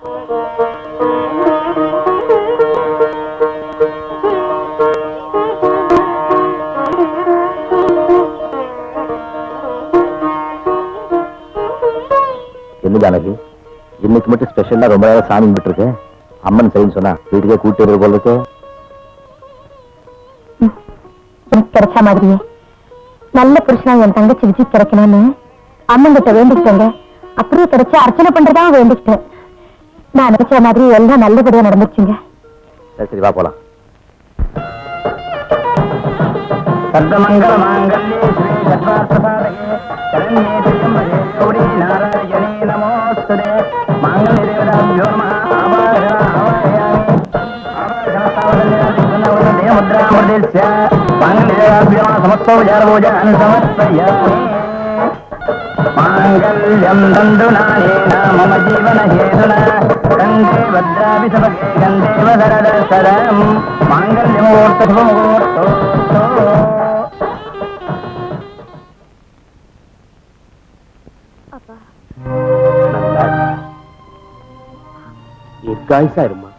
என்ன ஜானகி, இன்னைக்கு மட்டும் ஸ்பெஷலா ரொம்ப நேரம் சாமி கும்பிட்டு இருக்கேன். அம்மன் சரின்னு சொன்னா வீட்டுக்கே கூட்டி வருவது போல இருக்கு. எனக்கு கிடைச்ச மாதிரியே நல்ல புருஷனா என் தங்கச்சி விஜய் கிடைக்கணும்னு அம்மன் கிட்ட வேண்டிக்கிட்டேங்க. அப்படியே கிடைச்சா அர்ச்சனை பண்றதா வேண்டிக்கிட்டேன். நான் நினைச்ச மாதிரி எல்லாம் நல்லபடியா நடந்துச்சுங்க. சரி வா போலாம். சர்வமங்கல மாங்கல்யே ஸ்ரீ சர்வார்த்தசாதகே சரண்யே திரியம்பகே கௌரி நாராயணே நமோஸ்துதே மாங்கல்யதேவதாभ्यो நமः ஆவாஹனா ஆவாஹயாமி ஆவாஹனா சாவதன்யாதிகுணவதே முத்ராமுதேஸ்ய மாங்கல்யதேவதாभ्यो நமः சமஸ்தோபச்சாரபூஜான் சமர்ப்பயாமி மாங்கல்யம் தந்துநானேன மம ஜீவன ஹேதுனா கண்டே வத்ராபி சபகே கண்டேவ சரதசரம் மாங்கல்யமுகூர்த்த சுபமுகூர்த்தோ. தீர்காயுசா இருமா.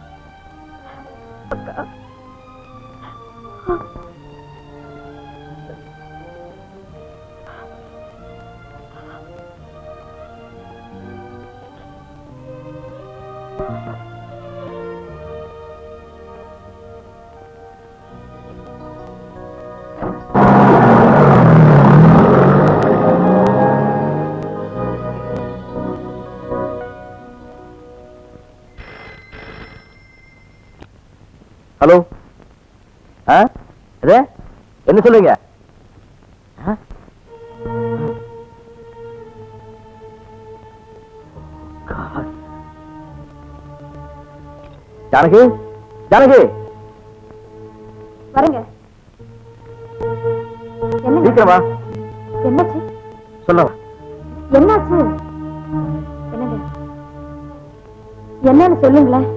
ஹலோ, என்ன சொல்லுங்க? ஜானகி, ஜானகி வரங்க. சீக்கிரமா. என்னாச்சு? சொல்ல. என்னாச்சு? என்னங்க என்னன்னு சொல்லுங்களேன்.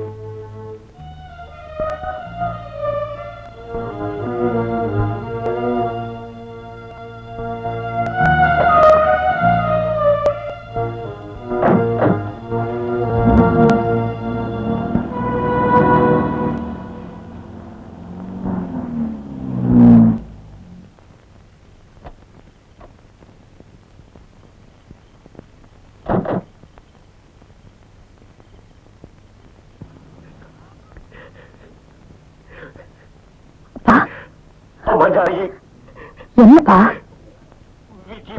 என்னப்பா?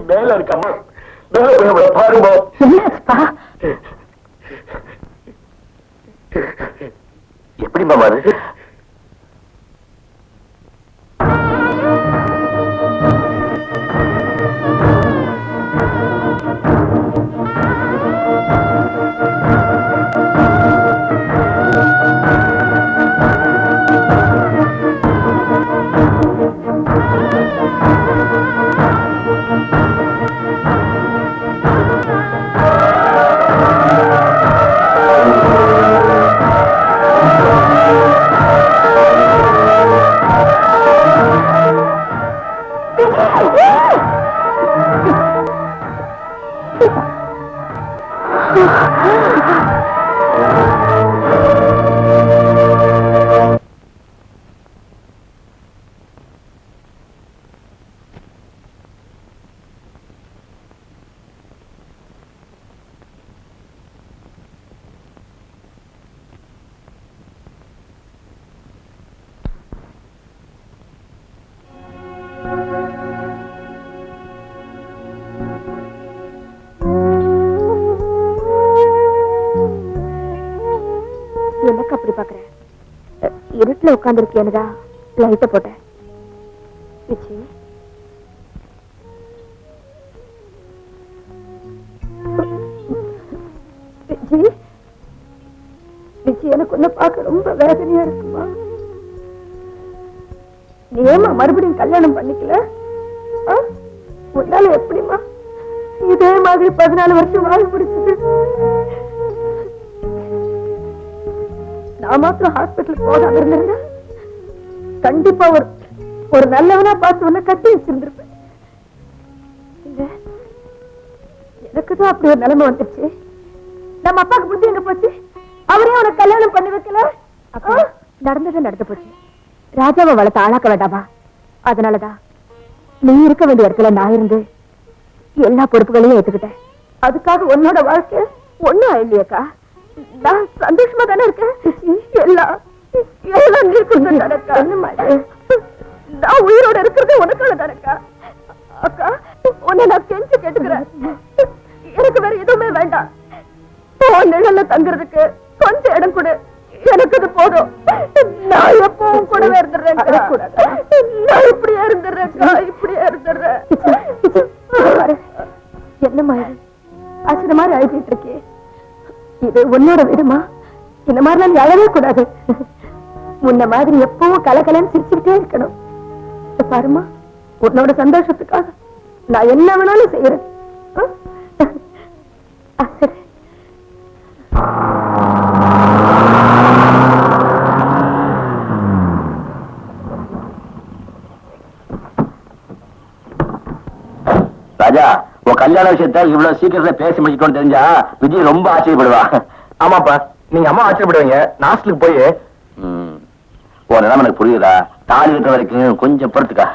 மேல இருக்கம்மா, மேல பாருங்க. என்னாச்சுப்பா? எப்படி மாமா அது? எனக்கு அப்படி பாக்குறேன். இருட்டுல உட்கார்ந்து இருக்கேன்னுதா லைட்ட போட்டேன். விஜய், விஜய், விஜய், எனக்கு உன்னை பார்க்க ரொம்ப வேதனையா இருக்குமா? நீ ஏமா மறுபடியும் கல்யாணம் பண்ணிக்கல? உன்னால எப்படிமா இதே மாதிரி 14 வருஷம் வாழ முடிச்சது? நான் மாத்திரம் ஹாஸ்பிட்டல் போகாம இருந்திருந்தா கண்டிப்பா ஒரு நல்லவனா பார்த்து உன்னை கட்டி வச்சிருந்திருப்பேன். எனக்குதான் அப்படி ஒரு நிலைமை வந்துருச்சு. நம்ம அப்பாவுக்கு புத்தி எங்க போச்சு? அப்பா நடந்தது நடந்து போச்சு. ராஜாவை வளர்த்த ஆளாக்க வேண்டாமா? அதனாலதான் நீ இருக்க வேண்டிய இடத்துல நான் இருந்து எல்லா பொறுப்புகளையும் ஏத்துக்கிட்டேன். அதுக்காக உன்னோட வாழ்க்கை ஒண்ணும் இல்லையக்கா. நான் சந்தோஷமா தானே இருக்கேன். எல்லாம் நான் உயிரோட இருக்கிறது உனக்கால தானக்கா. அக்கா உன்னை நான் கெஞ்சு கேட்டுக்கிறேன். எனக்கு வேற எதுவுமே வேண்டாம். நிழல்ல தங்குறதுக்கு கொஞ்சம் இடம் கொடு. எனக்கு அது போதும். நான் எப்பவும் கூடவே இருந்துடுறேன். நான் இப்படியே இருந்துடுறேன். என்னமா இது அசன மாதிரி அழுத்திட்டு இருக்கே? இது உன்னோட வீடுமா? இந்த மாதிரி நான் அழவே கூடாது. முன்ன மாதிரி எப்பவும் கலகலன்னு சிரிச்சுக்கிட்டே இருக்கணும். பாருமா, உன்னோட சந்தோஷத்துக்காக நான் என்ன வேணாலும் செய்யறேன். சரி. ராஜா, உன் கல்யாண விஷயத்த இவ்வளவு சீக்கிரத்துல பேசி முடிச்சுட்டோன்னு தெரிஞ்சா விஜய் ரொம்ப ஆச்சரியப்படுவா. ஆமாப்பா, நீங்க அம்மா ஆச்சரியப்படுவீங்க. நாஸ்லுக்கு போய் ஒரு நிலம் எனக்கு புரியுதா? தாலி கட்டுற வரைக்கும் கொஞ்சம் பொறுத்துக்கா.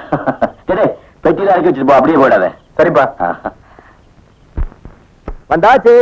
சரி, பெட்டியில இறக்கி வச்சுட்டு போ, அப்படியே போயிடாத. சரிப்பா. வந்தாச்சு.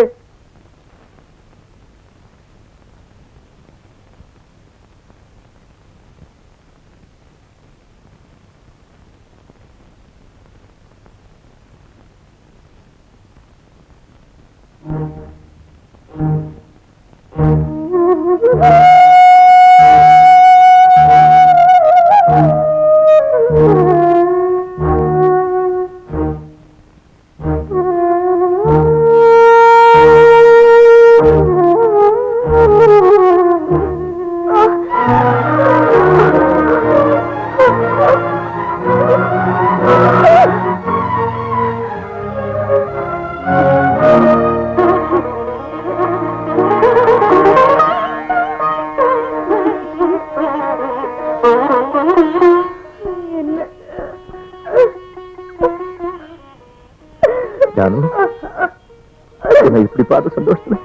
இப்படி பார்த்து சந்தோஷத்துல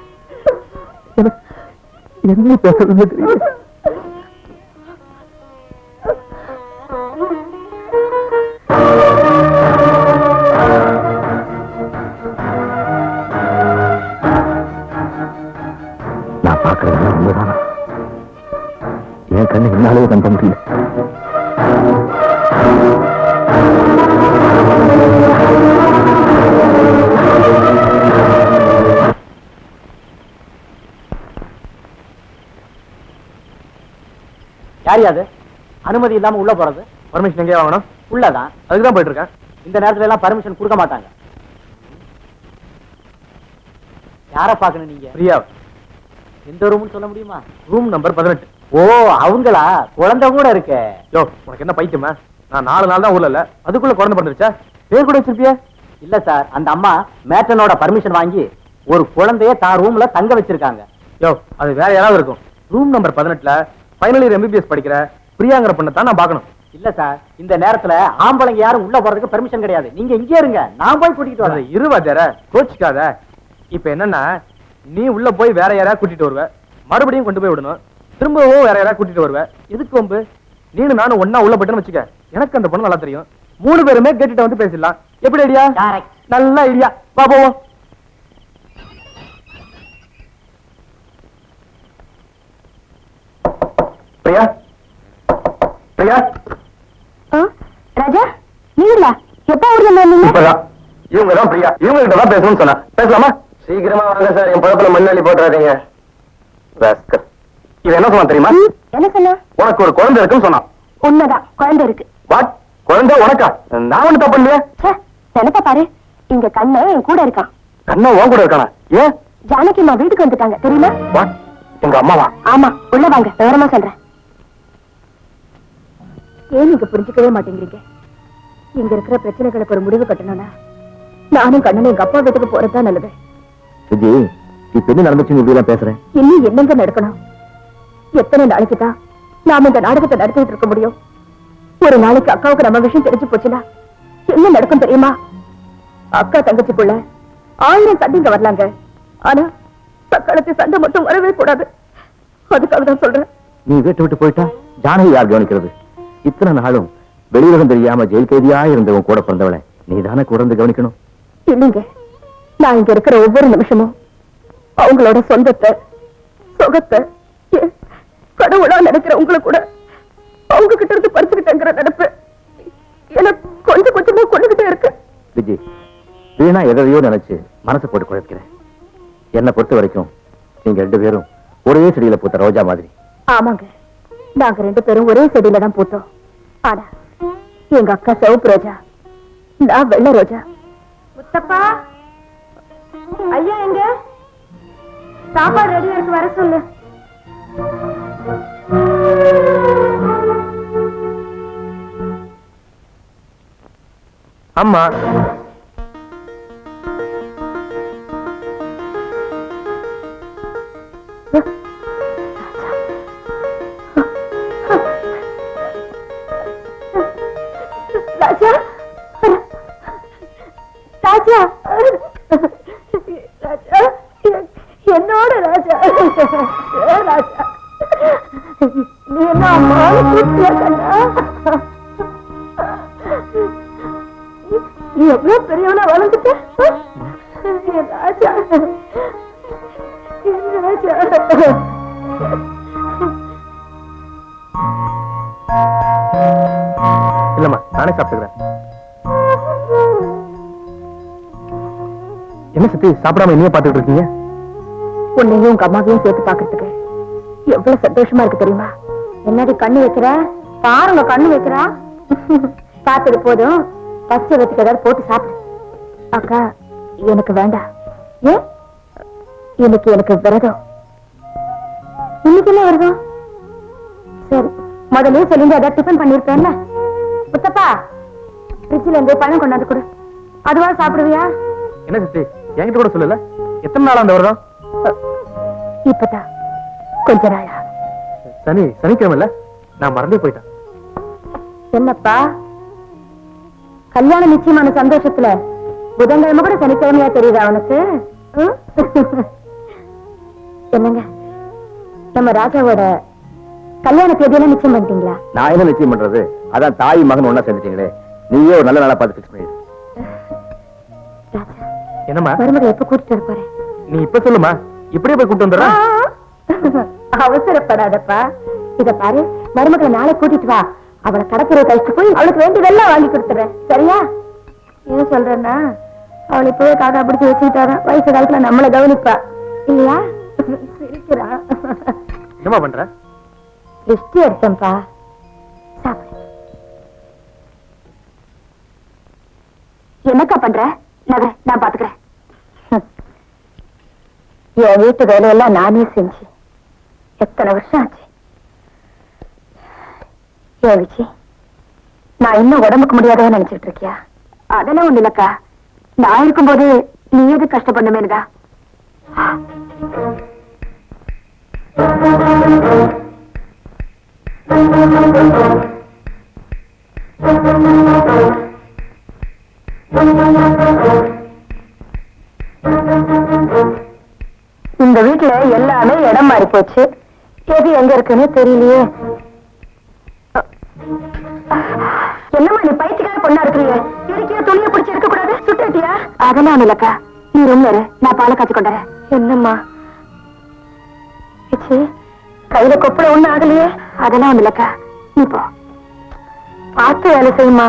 என்ன பேசுறதுன்னு தெரியல. நான் பாக்குறதெல்லாம் உண்மைதானா? என் கண்ணு என்னாலே நம்ப முடியல. யாரியாது அனுமதி இல்லாம உள்ள போறது? பர்மிஷன் எங்கே வாங்கணும்? உள்ளதான். அதுக்குதான் போயிட்டு இருக்கேன். இந்த நேரத்துல எல்லாம் பர்மிஷன் கொடுக்க மாட்டாங்க. யார பாக்கணும் நீங்க? பிரியா. எந்த ரூம்னு சொல்ல முடியுமா? Room number 18. ஓ, அவங்களா? குழந்தை கூட இருக்கு. யோ, உனக்கு என்ன பைத்தியமா? நான் 4 நாள் தான் ஊர்ல இல்ல, அதுக்குள்ள குழந்தை பிறந்துருச்சா? பேர் கூட வச்சிருப்பியா? இல்ல சார், அந்த அம்மா மேட்டனோட பர்மிஷன் வாங்கி ஒரு குழந்தைய தான் ரூம்ல தங்க வச்சிருக்காங்க. யோ, அது வேற யாராவது இருக்கும். ரூம் நம்பர் 18ல ஃபைனல் இயர் MBBS படிக்கிற பிரியாங்கிற பொண்ணை தான் நான் பார்க்கணும். இல்ல சார், இந்த நேரத்துல ஆம்பளைங்க யாரும் உள்ள போறதுக்கு பெர்மிஷன் கிடையாது. நீங்க இங்கே இருங்க, நான் போய் கூட்டிட்டு வரேன். இருவாதேர கோச்சிக்காத. இப்ப என்னன்னா, நீ உள்ள போய் வேற யாரையா கூட்டிட்டு வருவ, மறுபடியும் கொண்டு போய் விடணும், திரும்பவும் வேற யாரையா கூட்டிட்டு வருவ. எதுக்கு வம்பு? நீனு நானும் ஒன்னா உள்ள போயிட்டேன்னு வச்சுக்க, எனக்கு அந்த பொண்ணு நல்லா தெரியும். 3 பேருமே கேட்டுட்டு வந்து பேசிடலாம். எப்படி ஐடியா? நல்ல ஐடியா. வா போவோம். பிரியா, பிரியா. ராஜா, நீங்களா? எப்ப ஊர்ல வந்தீங்க? இப்பதான். இவங்க தான் பிரியா. இவங்க கிட்ட தான் பேசணும்னு சொன்னா. பேசலாமா? சீக்கிரமா வாங்க சார், என் பழத்துல மண்ணாளி போட்டுறாதீங்க. இது என்ன சொன்னா தெரியுமா? என்ன சொன்னா? உனக்கு ஒரு குழந்தை இருக்குன்னு சொன்னான். உண்மைதான், குழந்தை இருக்கு. வாட்? குழந்தை உனக்கா? நான் ஒண்ணு தப்பு இல்லையா? நினைப்ப பாரு, இங்க கண்ணே என் கூட இருக்கான். கண்ணா உன் கூட இருக்கானா? ஏன்? ஜானகி அம்மா வீட்டுக்கு வந்துட்டாங்க தெரியுமா? வாட்? எங்க அம்மாவா? ஆமா, உள்ள வாங்க, விவரமா சொல்றேன். ஏன் நீங்க புரிஞ்சுக்கவே மாட்டேங்கிறீங்க? இங்க இருக்கிற பிரச்சனைகளுக்கு ஒரு முடிவு கட்டணும்னா நானும் கண்ணனும் எங்க அப்பா வீட்டுக்கு போறதுதான் நல்லது. விஜய், இப்ப என்ன நடந்துச்சுன்னு இப்படி எல்லாம் பேசுறேன்? இன்னும் என்னங்க நடக்கணும்? எத்தனை நாளைக்கு தான் நாம இந்த நாடகத்தை நடத்திட்டு இருக்க முடியும்? ஒரு நாளைக்கு அக்காவுக்கு நம்ம விஷயம் தெரிஞ்சு போச்சுன்னா என்ன நடக்கும் தெரியுமா? அக்கா தங்கச்சிக்குள்ள 1000 சண்டைங்க வரலாங்க, ஆனா தக்காளத்து சண்டை மட்டும் வரவே கூடாது. அதுக்காக தான் சொல்றேன். நீ வீட்டை விட்டு போயிட்டா ஜானகி யார் கவனிக்கிறது? இத்தனை நாளும் வெளியுலகம் தெரியாம ஜெயில் கைதியா இருந்தவன் கூட பிறந்தவளை நீ தானே கூட இருந்து கவனிக்கணும். இல்லைங்க, நான் இங்க இருக்கிற ஒவ்வொரு நிமிஷமும் அவங்களோட சொந்தத்தை சுகத்தை கடவுளா நினைக்கிற உங்களை கூட அவங்க கிட்ட இருந்து பறிச்சுக்கிட்டேங்கிற நினைப்பு எனக்கு கொஞ்சம் கொஞ்சமா கொண்டுகிட்டே இருக்கு. விஜி, வீணா எதையோ நினைச்சு மனசை போட்டு குழப்பிக்கிறேன். என்னை பொறுத்த வரைக்கும் நீங்க 2 பேரும் ஒரே செடியில பூத்த ரோஜா மாதிரி. ஆமாங்க, நாங்க 2 பேரும் ஒரே செடியில தான் பூத்தோம். ஆனா எங்க அக்கா சிவப்பு ரோஜா, நான் வெள்ளை ரோஜா. முத்தப்பா, ஐயா எங்க? சாப்பாடு ரெடியா இருக்கு, வர சொல்லு. அம்மா, ராஜா, ராஜா, ராஜா, என்னோட ராஜா, ராஜா, நீ என்ன அம்மாவை கூட்டியா கண்ணா? நீ எவ்வளவு பெரியவனா வளர்ந்துட்ட ராஜா, ராஜா. இல்லம்மா, நானே சாப்பிட்டுக்கிறேன். என்ன சத்தி சாப்பிடாம என்னைய பாத்துட்டு இருக்கீங்க? உன்னையும் உங்க அம்மாவையும் சேர்த்து பாக்குறதுக்கு எவ்வளவு சந்தோஷமா இருக்கு தெரியுமா? என்னடி கண்ணு வைக்கிற? பாருங்க, கண்ணு வைக்கிறா. பார்த்தது போதும், பச்சை வச்சுக்கு ஏதாவது போட்டு சாப்பிடு. அக்கா, எனக்கு வேண்டாம். ஏன்? இன்னைக்கு எனக்கு விரதம். இன்னைக்கு என்ன விரதம்? சரி, முதல்ல சொல்லிட்டு ஏதாவது டிஃபன் பண்ணிருப்பேன்ல. முத்தப்பா, ஃப்ரிட்ஜ்ல இருந்து பழம் கொண்டாந்து கொடு. அதுவா சாப்பிடுவியா? என்ன சத்தி என்கிட்ட கூட சொல்லல? எத்தனை நாள் அந்த வருடம்? இப்பதான் கொஞ்ச நாளா. சனிக்கிழமை இல்ல, நான் மறந்தே போயிட்டேன். என்னப்பா, கல்யாணம் நிச்சயமான சந்தோஷத்துல புதன்கிழமை கூட சனிக்கிழமையா தெரியுதா அவனுக்கு? என்னங்க, நம்ம ராஜாவோட கல்யாண தேதியெல்லாம் நிச்சயம் பண்ணிட்டீங்களா? நான் என்ன நிச்சயம் பண்றது? அதான் தாய் மகன் ஒன்னா சேர்ந்துட்டீங்களே, நீயே ஒரு நல்ல நாளா பார்த்து பிக்ஸ் பண்ணிடு. ராஜா, என்னம்மா மருமகளை எப்ப கூட்டிட்டு வர போறேன்? நீ இப்ப சொல்லுமா, இப்படியே போய் கூட்டு வந்துடுறேன். அவசரப்படாதப்பா. இத பாரு, மருமகளை நாளை கூட்டிட்டு வா. அவளை கடற்கரை கழிச்சு போய் அவளுக்கு வேண்டியதெல்லாம் வாங்கி கொடுத்துறேன், சரியா? ஏன் சொல்றேன்னா, அவளை இப்பவே காக்கா பிடிச்சு வச்சுக்கிட்டாதான் வயசு காலத்துல நம்மளை கவனிப்பா, இல்லையா? சிரிக்கிறா. என்னம்மா பண்ற? திருஷ்டி எடுத்தேன்ப்பா, சாப்பிடு. என்னக்கா பண்ற? நகர, நான் பாத்துக்கிறேன். என் வீட்டு வேலையெல்லாம் நானே செஞ்சு எத்தனை வருஷம் ஆச்சு. ஏன் விஜி, நான் இன்னும் உடம்புக்கு முடியாதவன்னு நினைச்சிட்டு இருக்கியா? அதெல்லாம் ஒண்ணு இல்லக்கா, நான் இருக்கும்போது நீ எது கஷ்டப்படணுமேனுதா. இந்த வீட்டுல எல்லாமே இடம் மாறி போச்சு. எது எங்க இருக்குன்னு தெரியலையே. என்னம்மா நீ பைத்தியக்கார பொண்ணா இருக்கிறீங்க? இருக்கியா துணியை பிடிச்சி இருக்க கூடாது? சுட்டியா? அதெல்லாம் ஒண்ணு இல்லக்கா, நீ ரூம்ல இரு, நான் பாலை காய்ச்சி கொண்டுறேன். என்னம்மா கையில கொப்பளம் ஒண்ணு ஆகலையே? அதெல்லாம் ஒண்ணு இல்லக்கா, நீ போ, பார்த்து வேலை செய்யுமா.